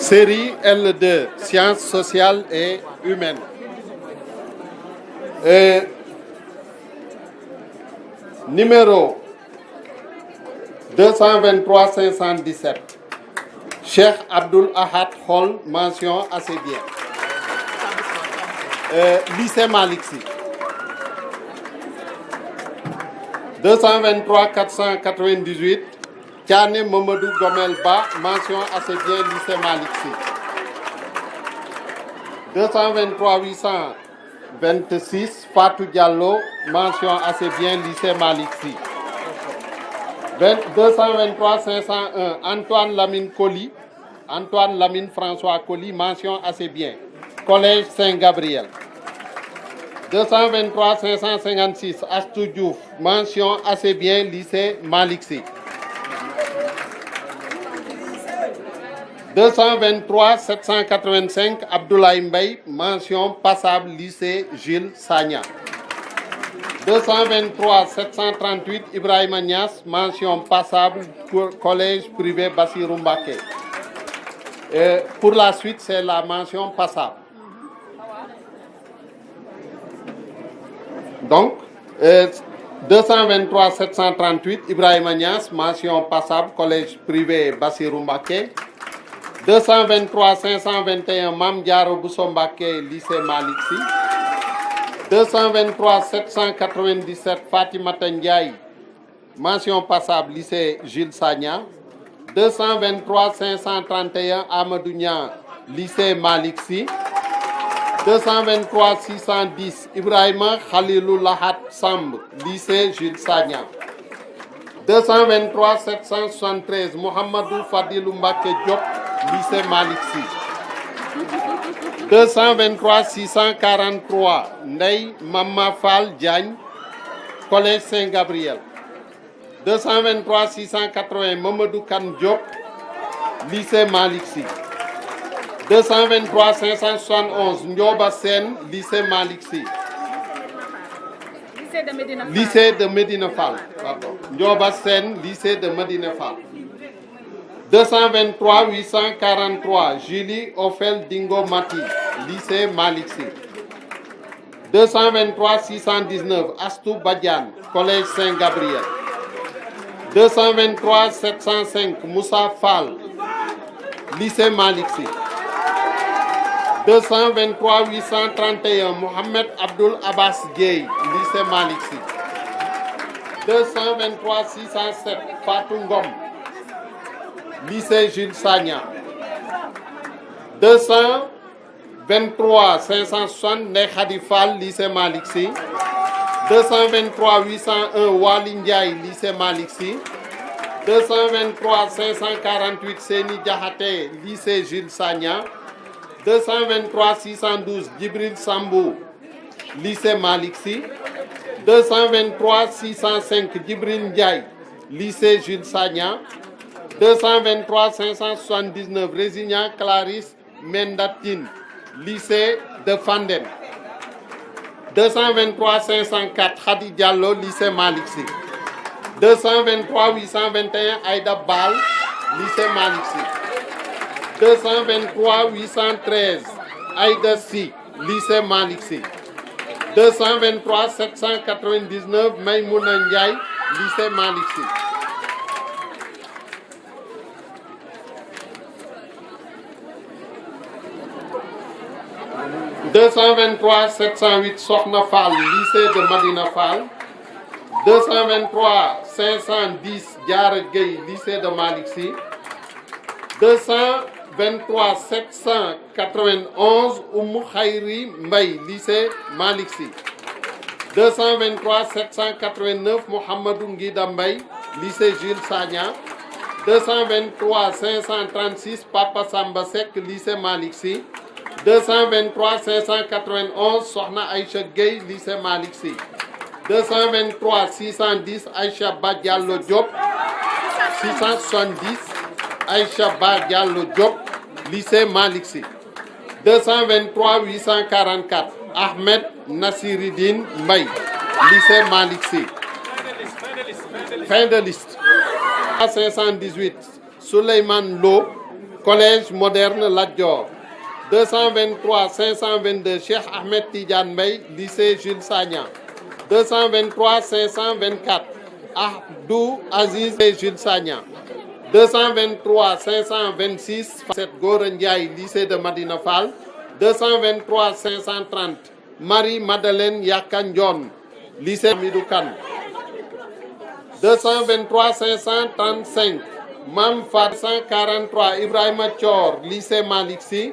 Série L2, sciences sociales et humaines. Numéro 223 517. Cheikh Abdoul Ahad Hall, mention assez bien. Lycée Malick Sy. 223 498. Thiané Mamadou Gomel Ba, mention assez bien, lycée Malick Sy. 223 826. Fatou Diallo, mention assez bien, lycée Malick Sy. 223 501. Antoine Lamine Colly, Antoine Lamine François Colly, mention assez bien, collège Saint-Gabriel. 223 556. Astou Diouf, mention assez bien, lycée Malick Sy. 223 785. Abdoulaye Mbaye, mention passable, lycée Jules Sagna. 223 738. Ibrahima Niass, mention passable, collège privé Bassirou Mbacké. Pour la suite, c'est la mention passable. Donc, 223 738. Ibrahima Niass, mention passable, collège privé Bassirou Mbacké. 223 521. Mame Diarra Bousso Mbacké, lycée Malick Sy. 223 797. Fatimata Ndiaye, mention passable, lycée Jules Sagna. 223 531. Amadou Niang, lycée Malick Sy. 223 610. Ibrahima Khalilou Lahat Samb, lycée Jules Sagna. 223 773. Mohamedou Fadilou Mbacké Diop, lycée Malick Sy. 223 643. Ndeye Mama Fall Diagne, collège Saint-Gabriel. 223 680. Mamadou Kane Diop, lycée Malick Sy. 223 571. Ndioba Sène, lycée Malick Sy. Lycée de Médina Fall. Pardon. Ndioba Sène, lycée de Médina Fall. 223 843. Julie Ophel Dingo Mati, lycée Malick Sy. 223 619. Astou Badiane, collège Saint-Gabriel. 223 705. Moussa Fall, lycée Malick Sy. 223 831. Mohamed Abdoul Abbas Gueye, lycée Malick Sy. 223 607. Fatou Ngom, lycée Jules Sagna. 223 560. Ndeye Khady Fall, lycée Malick Sy. 223 801. Wali Ndiaye, lycée Malick Sy. 223 548. Seni Diakhaté, lycée Jules Sagna. 223 612. Djibril Sambou, lycée Malick Sy. 223 605. Djibril Ndiaye, lycée Jules Sagna. 223 579. Résigna Clarisse Mendatine, lycée de Fandène. 223 504. Khady Diallo, lycée Malick Sy. 223 821. Aïda Bal, lycée Malick Sy. 223 813. Aïda Sy, lycée Malick Sy. 223 799. Maïmouna Ndiaye, lycée Malick Sy. 223 708. Sokhna Fall, lycée de Madina Fall. 223 510. Diarra Gueye, lycée de Malick Sy. 223 791. Oumou Khayri Mbaye, lycée Malick Sy. 223 789. Mohamedou Ngida Mbaye, lycée Jules Sagna. 223 536. Papa Samba Seck, lycée Malick Sy. 223 591. Sokhna Aïcha Gueye, lycée Malick Sy. 223 610. Aïcha Ba Diallo Diop. 670. Aïcha Ba Diallo Diop, lycée Malick Sy. 223 844. Ahmed Nassiridine Mbaye, lycée Malick Sy. Fin de liste. 518. Souleymane Lo, Collège moderne Lat Dior. 223 522 Cheikh Ahmed Tidiane Mbaye, lycée Jules Sagna. 223 524 Abdou Aziz et Jules Sagna. 223 526 Gora Ndiaye, lycée de Madina Fall. 223 530 Marie-Madeleine Yakandion, lycée Hamidou Kane. 223 535 Mam Fat 143 Ibrahima Thior, lycée Malick Sy.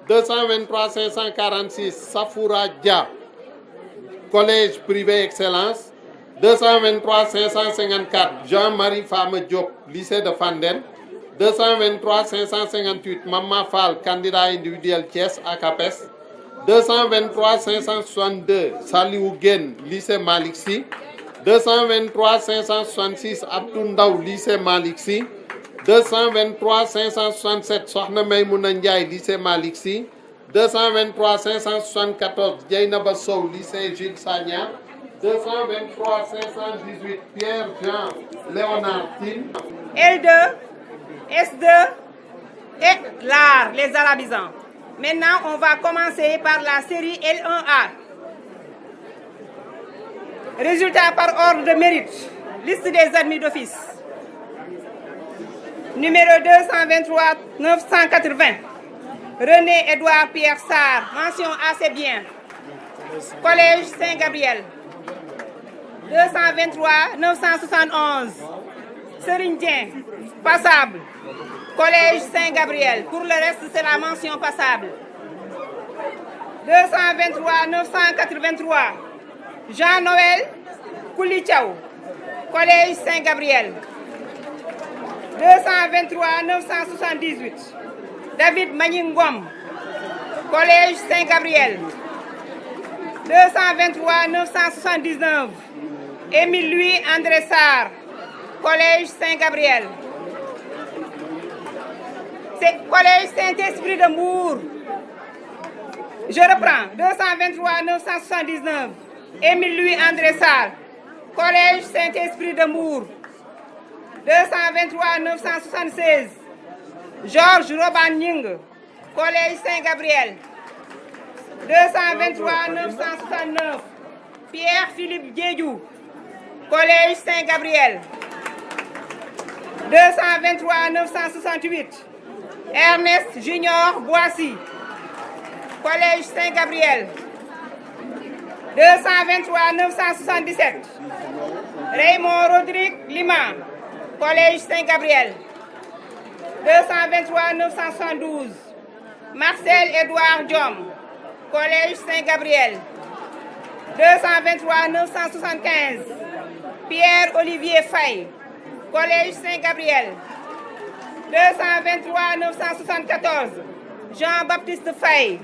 223 546 Safoura Dia, collège privé excellence. 223 554 Jean-Marie Fama Diop, lycée de Fandène. 223 558 Mama Fall, candidat individuel Thiès ACAPES. 223 562 Saliou Guène, lycée Malick Sy. 223 566 Abdou Ndaw, lycée Malick Sy. 223 567 Sokhna Maymouna Ndiaye, lycée Malick Sy. 223 574 Dieynaba Sow, lycée Jules Sagna. 223 518 Pierre-Jean Léonard Tine. L2, S2 et l'art, les arabisants. Maintenant, on va commencer par la série L1A. Résultat par ordre de mérite. Liste des admis d'office. Numéro 223 980. René Édouard Pierre Sarr, mention assez bien. Collège Saint-Gabriel. 223 971. Serigne Dieng, passable. Collège Saint-Gabriel. Pour le reste, c'est la mention passable. 223 983. Jean-Noël Koulitchaou, Collège Saint-Gabriel. 223 978. David Maningom, Collège Saint-Gabriel. 223 979. Émile Louis André Sarr, Collège Saint-Gabriel. C'est Collège Saint-Esprit de Mbour. Je reprends. 223 979. Émile Louis André Sarr, Collège Saint-Esprit de Mbour. 223 976. Georges Robin Ning, Collège Saint-Gabriel. 223 969. Pierre-Philippe Diédiou, Collège Saint-Gabriel. 223 968. Ernest Junior Boissy, Collège Saint-Gabriel. 223 977. Raymond Rodrigue Lima, Collège Saint-Gabriel. 223 972. Marcel Édouard Diom, Collège Saint-Gabriel. 223 975. Pierre-Olivier Faye, Collège Saint-Gabriel. 223 974. Jean-Baptiste Faye,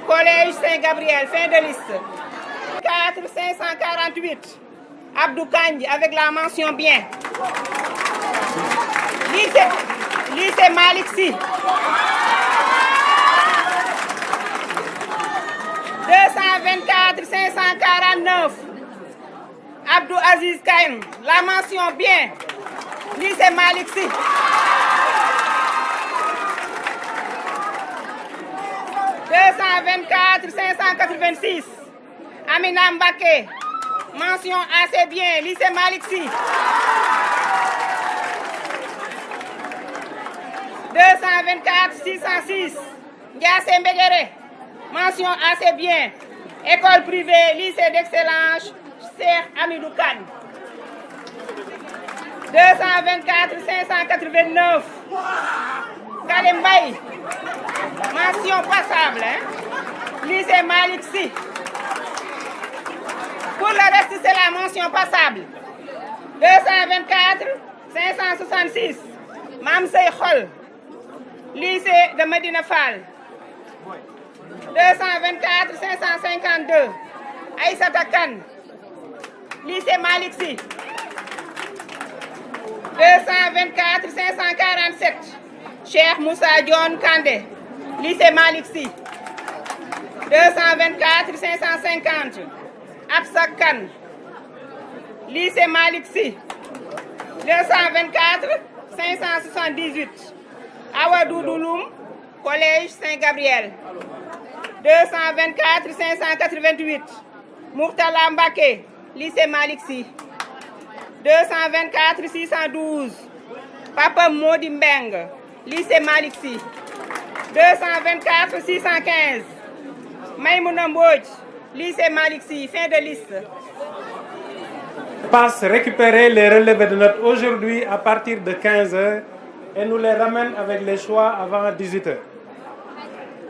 Collège Saint-Gabriel. Fin de liste. 4 548. Abdou Kandji avec la mention bien. Lycée Malick Sy. 224 549. Abdou Aziz Kaïm, la mention bien. Lycée Malick Sy. 224 586. Amina Mbaké, mention assez bien. Lycée Malick Sy. 224 606. Ndiassé Mbegere, mention assez bien. École privée, lycée d'excellence, Cheikh Hamidou Kane. 224 589. Kalem Mbaye, mention passable. Lycée Malick Sy. Pour le reste, c'est la mention passable. 224 566. Mam Sey Khol, lycée de Medina Fall. 224 552. Aïssata Kane, lycée Malick Sy. 224 547. Cheikh Moussa Dione Kandé, lycée Malick Sy. 224 550. Absa Kane, lycée Malick Sy. 224 578. Awadou Douloum, Collège Saint-Gabriel. 224 588. Mourtala Mbake, Lycée Maliksi. 224 612. Papa Modi Mbeng, Lycée Maliksi. 224 615. Maïmouna Mbodj, Lycée Maliksi. Fin de liste. Passe récupérer les relevés de notes aujourd'hui à partir de 15h et nous les ramène avec les choix avant 18h.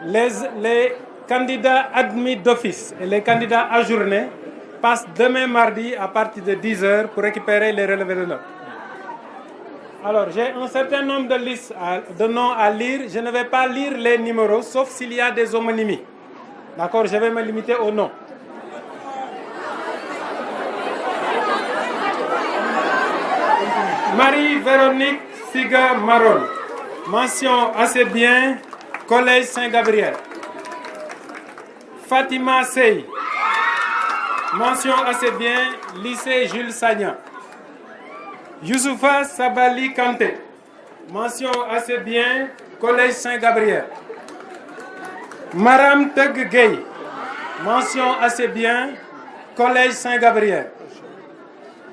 Les candidats admis d'office et les candidats ajournés passent demain mardi à partir de 10h pour récupérer les relevés de notes. Alors, j'ai un certain nombre de listes de noms à lire. Je ne vais pas lire les numéros, sauf s'il y a des homonymies. D'accord, je vais me limiter aux noms. Marie-Véronique Siga Maron, mention assez bien, Collège Saint-Gabriel. Fatima Sey, mention assez bien, Lycée Jules Sagna. Youssoufa Sabali Kanté, mention assez bien, Collège Saint-Gabriel. Maram Teg Gueye, mention assez bien, Collège Saint-Gabriel.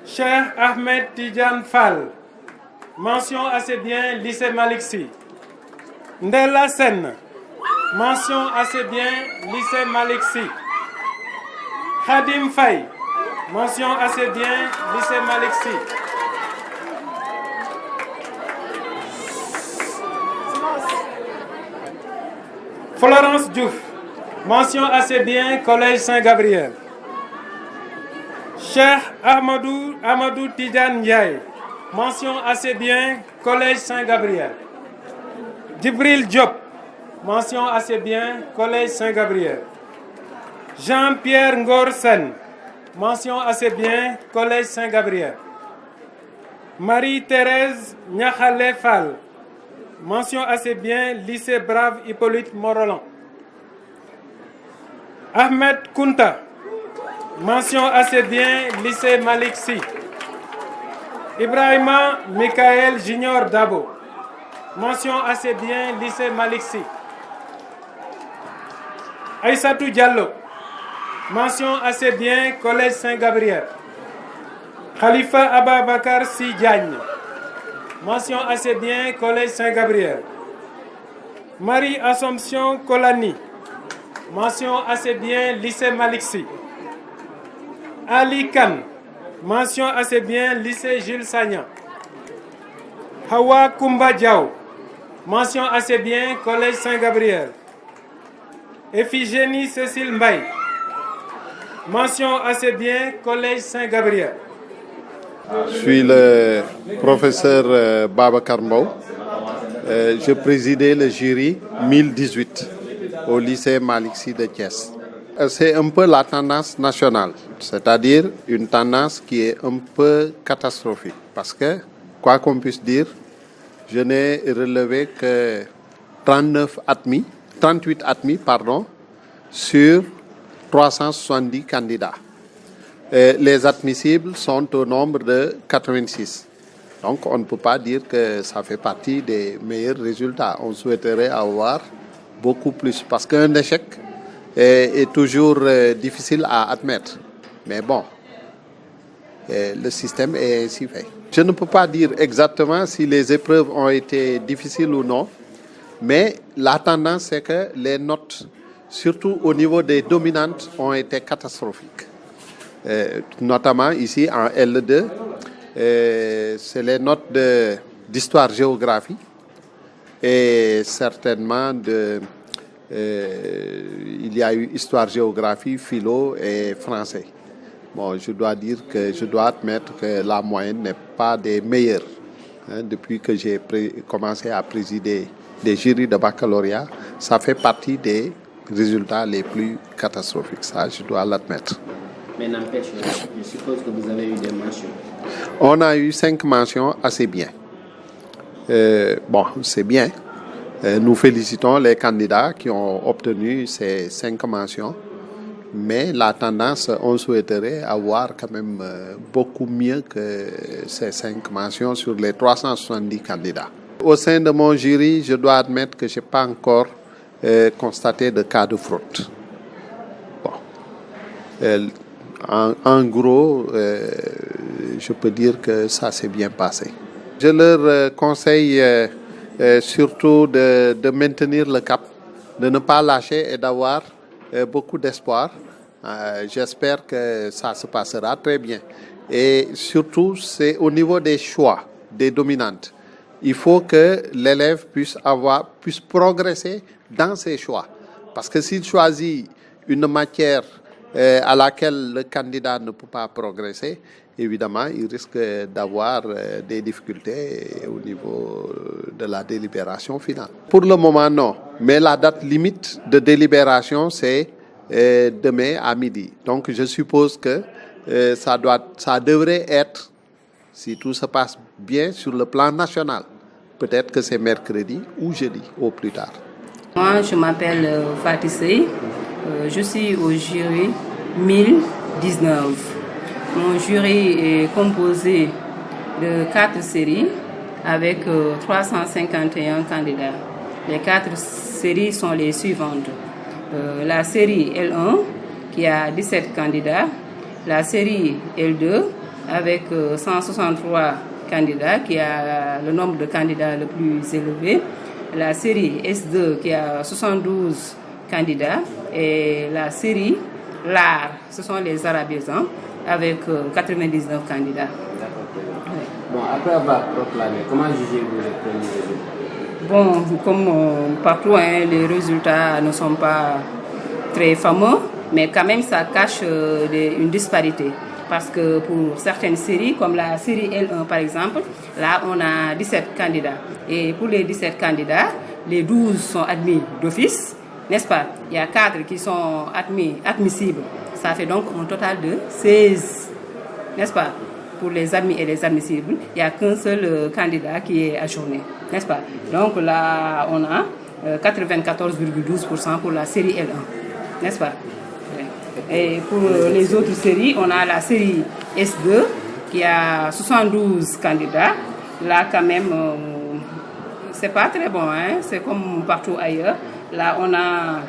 Cheikh Ahmed Tidjan Fall, mention assez bien, Lycée Maliksi. Ndella Sen, mention assez bien, Lycée Maliksi. Khadim Faye, mention assez bien, Lycée Maliksi. Florence Diouf, mention assez bien, Collège Saint-Gabriel. Cheikh Amadou Tidjan Ndiaye, mention assez bien, Collège Saint-Gabriel. Djibril Diop, mention assez bien, Collège Saint-Gabriel. Jean-Pierre Ngorsen, mention assez bien, Collège Saint-Gabriel. Marie-Thérèse Niakhale Fall, mention assez bien, Lycée Brave Hippolyte Morolan. Ahmed Kounta, mention assez bien, Lycée Maliksi. Ibrahima Michael Junior Dabo, mention assez bien, Lycée Maliksi. Aïssatou Diallo, mention assez bien, Collège Saint-Gabriel. Khalifa Ababakar Si Diagne, mention assez bien, Collège Saint-Gabriel. Marie-Assomption Kolani, mention assez bien, Lycée Maliksi. Ali Khan, mention assez bien, Lycée Jules Sagna. Hawa Koumba Diaw, mention assez bien, Collège Saint-Gabriel. Ephigénie Cécile Mbaye, mention assez bien, Collège Saint-Gabriel. Je suis le professeur Babacar Mbow. Je présidais le jury 1018 au lycée Maliksi de Thiès. C'est un peu la tendance nationale, c'est-à-dire une tendance qui est un peu catastrophique. Parce que, quoi qu'on puisse dire, je n'ai relevé que 38 admis sur 370 candidats. Les admissibles sont au nombre de 86. Donc on ne peut pas dire que ça fait partie des meilleurs résultats. On souhaiterait avoir beaucoup plus parce qu'un échec est toujours difficile à admettre. Mais bon, le système est ainsi fait. Je ne peux pas dire exactement si les épreuves ont été difficiles ou non, mais la tendance c'est que les notes, surtout au niveau des dominantes, ont été catastrophiques. Notamment ici en L2, c'est les notes d'histoire-géographie et certainement il y a eu histoire-géographie, philo et français. Bon, je dois admettre que la moyenne n'est pas des meilleures. Depuis que j'ai commencé à présider des jurys de baccalauréat, ça fait partie des résultats les plus catastrophiques. Ça, je dois l'admettre. Mais n'empêche, je suppose que vous avez eu des mentions. On a eu 5 mentions assez bien. Bon, c'est bien. Nous félicitons les candidats qui ont obtenu ces 5 mentions. Mais la tendance, on souhaiterait avoir quand même beaucoup mieux que ces 5 mentions sur les 370 candidats. Au sein de mon jury, je dois admettre que je n'ai pas encore constaté de cas de fraude. Bon. En gros, je peux dire que ça s'est bien passé. Je leur conseille surtout de maintenir le cap, de ne pas lâcher et d'avoir beaucoup d'espoir. J'espère que ça se passera très bien. Et surtout, c'est au niveau des choix, des dominantes. Il faut que l'élève puisse progresser dans ses choix. Parce que s'il choisit une matière à laquelle le candidat ne peut pas progresser, évidemment, il risque d'avoir des difficultés au niveau de la délibération finale. Pour le moment, non. Mais la date limite de délibération, c'est demain à midi. Donc, je suppose que ça devrait être, si tout se passe bien sur le plan national, peut-être que c'est mercredi ou jeudi au plus tard. Moi, je m'appelle Fatih Sey. Je suis au jury 1019. Mon jury est composé de 4 séries avec 351 candidats. Les 4 séries sont les suivantes. La série L1 qui a 17 candidats, la série L2 avec 163 candidats qui a le nombre de candidats le plus élevé, la série S2 qui a 72 candidats et la série LAR, ce sont les arabisans, avec 99 candidats. Oui. Bon, après avoir proclamé, comment jugez-vous les premiers résultats? Bon, comme partout, les résultats ne sont pas très fameux, mais quand même ça cache une disparité. Parce que pour certaines séries, comme la série L1 par exemple, là on a 17 candidats. Et pour les 17 candidats, les 12 sont admis d'office, n'est-ce pas? Il y a 4 qui sont admissibles. Ça fait donc un total de 16, n'est-ce pas? Pour les admis et les admissibles, il n'y a qu'un seul candidat qui est ajourné, n'est-ce pas? Donc là, on a 94,12% pour la série L1, n'est-ce pas? Et pour les autres séries, on a la série S2 qui a 72 candidats. Là, quand même, c'est pas très bon, hein? C'est comme partout ailleurs. Là, on a,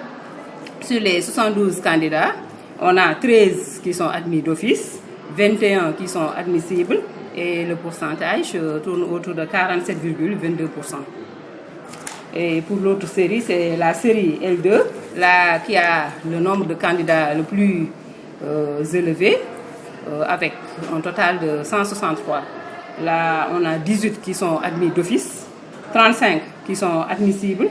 sur les 72 candidats, on a 13 qui sont admis d'office, 21 qui sont admissibles et le pourcentage tourne autour de 47,22%. Et pour l'autre série, c'est la série L2, là, qui a le nombre de candidats le plus élevé, avec un total de 163. Là, on a 18 qui sont admis d'office, 35 qui sont admissibles,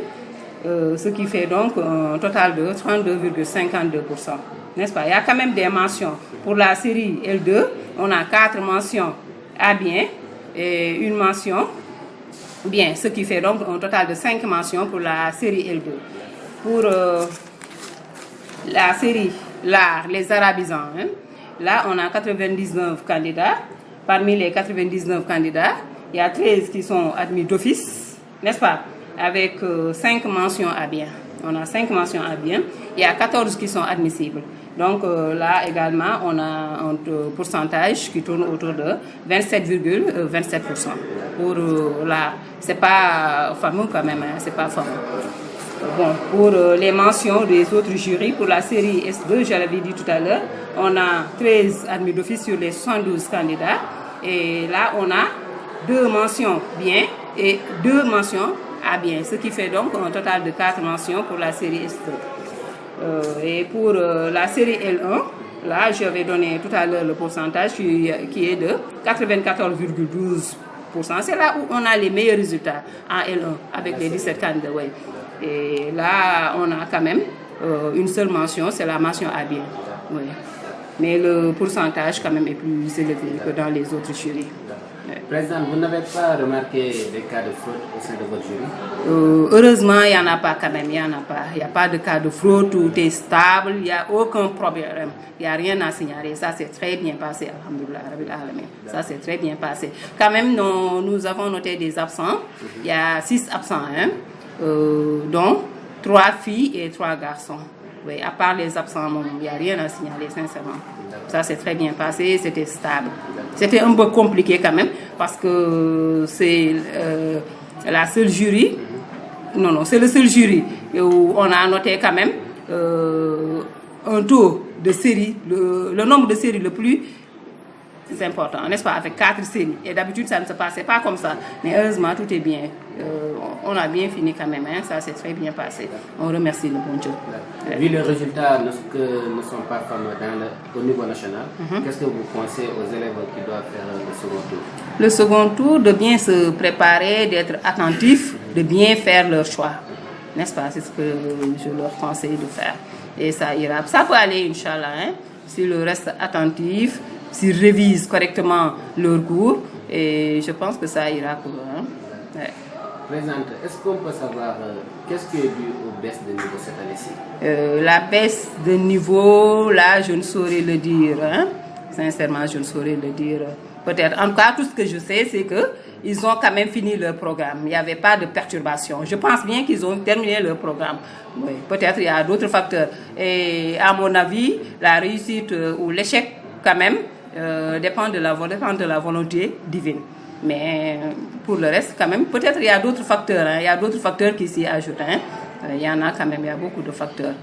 ce qui fait donc un total de 32,52%. N'est-ce pas? Il y a quand même des mentions. Pour la série L2, on a 4 mentions à bien et une mention bien, ce qui fait donc un total de 5 mentions pour la série L2. Pour la série LAR, les arabisans, hein, là on a 99 candidats. Parmi les 99 candidats, il y a 13 qui sont admis d'office, n'est-ce pas? Avec 5 mentions à bien. On a 5 mentions à bien. Il y a 14 qui sont admissibles. Donc là également, on a un pourcentage qui tourne autour de 27,27%. Pour là, c'est pas fameux quand même, hein, c'est pas fameux. Bon, pour les mentions des autres jurys, pour la série S2, je l'avais dit tout à l'heure, on a 13 admis d'office sur les 72 candidats. Et là, on a 2 mentions bien et 2 mentions à bien, ce qui fait donc un total de 4 mentions pour la série S2. Et pour la série L1, là, je vais donner tout à l'heure le pourcentage qui est de 94,12%. C'est là où on a les meilleurs résultats en L1 avec les 17 candidats. Ouais. Et là, on a quand même une seule mention, c'est la mention à bien. Ouais. Mais le pourcentage quand même est plus élevé que dans les autres jurys. Ouais. Président, vous n'avez pas remarqué des cas de fraude au sein de votre jury? Heureusement, il n'y en a pas quand même, il n'y en a pas. Il n'y a pas de cas de fraude, tout est stable, il n'y a aucun problème. Il n'y a rien à signaler. Ça s'est très bien passé, alhamdoulilah, rabbil alamin. Ça s'est très bien passé. Quand même, nous avons noté des absents. Il y a 6 absents, hein, dont 3 filles et 3 garçons. Oui, à part les absents, il n'y a rien à signaler, sincèrement. Ça s'est très bien passé, c'était stable. C'était un peu compliqué quand même, parce que c'est la seule jury, non, c'est le seul jury où on a noté quand même un taux de série, le nombre de séries le plus important, n'est-ce pas, avec 4 séries. Et d'habitude, ça ne se passait pas comme ça. Mais heureusement, tout est bien. On a bien fini quand même, hein. Ça s'est très bien passé. On remercie le bon Dieu. Vu les résultats ne sont pas fameux au niveau national, qu'est-ce que vous pensez aux élèves qui doivent faire le second tour? Le second tour, de bien se préparer, d'être attentifs, de bien faire leur choix. N'est-ce pas? C'est ce que je leur conseille de faire. Et ça ira. Ça peut aller, Inch'Allah, hein, s'ils restent attentifs, s'ils révisent correctement leur cours. Et je pense que ça ira pour eux. Hein. Ouais. Présidente, est-ce qu'on peut savoir qu'est-ce qui est dû aux baisses de niveau cette année-ci? La baisse de niveau, là, je ne saurais le dire. Hein. Sincèrement, je ne saurais le dire. Peut-être. En tout cas, tout ce que je sais, c'est qu'ils ont quand même fini leur programme. Il n'y avait pas de perturbation. Je pense bien qu'ils ont terminé leur programme. Oui, peut-être il y a d'autres facteurs. Et à mon avis, la réussite ou l'échec, quand même, dépend de la volonté divine. Mais pour le reste, quand même, peut-être il y a d'autres facteurs. Hein. Il y a d'autres facteurs qui s'y ajoutent. Hein. Il y en a quand même, il y a beaucoup de facteurs.